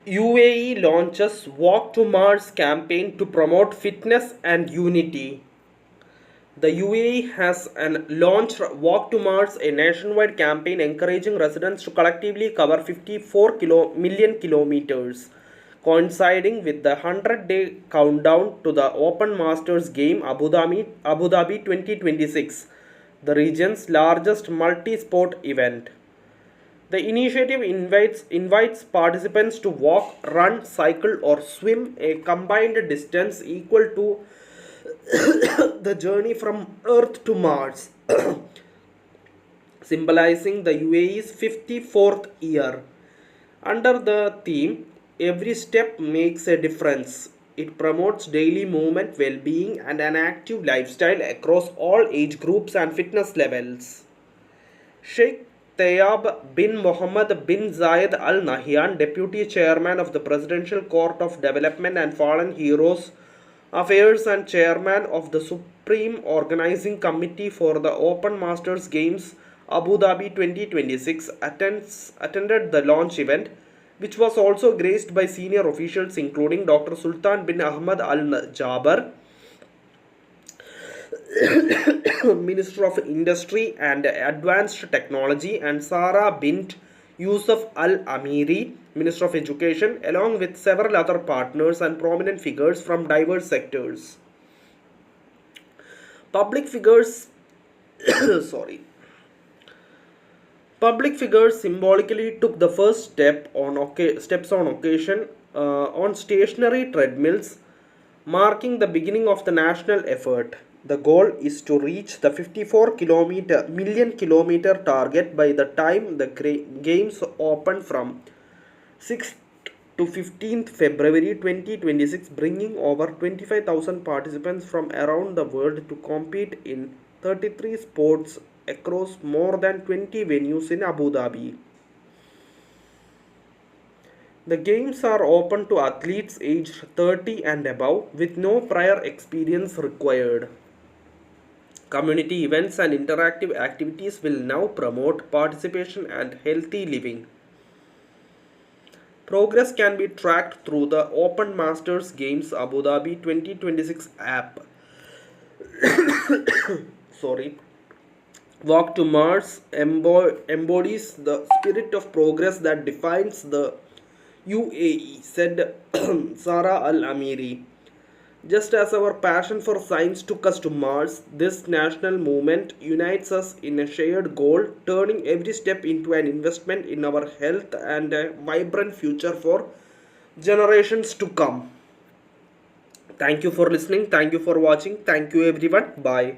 UAE launches Walk to Mars campaign to promote fitness and unity. The UAE has launched Walk to Mars, a nationwide campaign encouraging residents to collectively cover 54 million kilometers, coinciding with the 100-day countdown to the Open Masters Game Abu Dhabi 2026, the region's largest multi-sport event. The initiative invites participants to walk, run, cycle, or swim a combined distance equal to the journey from Earth to Mars, symbolizing the UAE's 54th year. Under the theme, Every Step Makes a Difference, it promotes daily movement, well being, and an active lifestyle across all age groups and fitness levels. Sheikh Tayyab bin Mohammed bin Zayed Al Nahyan, Deputy Chairman of the Presidential Court of Development and Fallen Heroes Affairs and Chairman of the Supreme Organizing Committee for the Open Masters Games Abu Dhabi 2026, attended the launch event, which was also graced by senior officials including Dr. Sultan bin Ahmad Al Jaber, Minister of Industry and Advanced Technology, and Sarah bint Yusuf Al Amiri, Minister of Education, along with several other partners and prominent figures from diverse sectors. Public figures sorry. Public figures symbolically took the first steps on occasion on stationary treadmills, marking the beginning of the national effort. The goal is to reach the 54 million kilometer target by the time the games open from 6th to 15th February 2026, bringing over 25,000 participants from around the world to compete in 33 sports across more than 20 venues in Abu Dhabi. The games are open to athletes aged 30 and above with no prior experience required. Community events and interactive activities will now promote participation and healthy living. Progress can be tracked through the Open Masters Games Abu Dhabi 2026 app. Sorry. Walk to Mars embodies the spirit of progress that defines the UAE, said Sarah Al Amiri. Just as our passion for science took us to Mars, this national movement unites us in a shared goal, turning every step into an investment in our health and a vibrant future for generations to come. Thank you for listening. Thank you for watching. Thank you, everyone. Bye.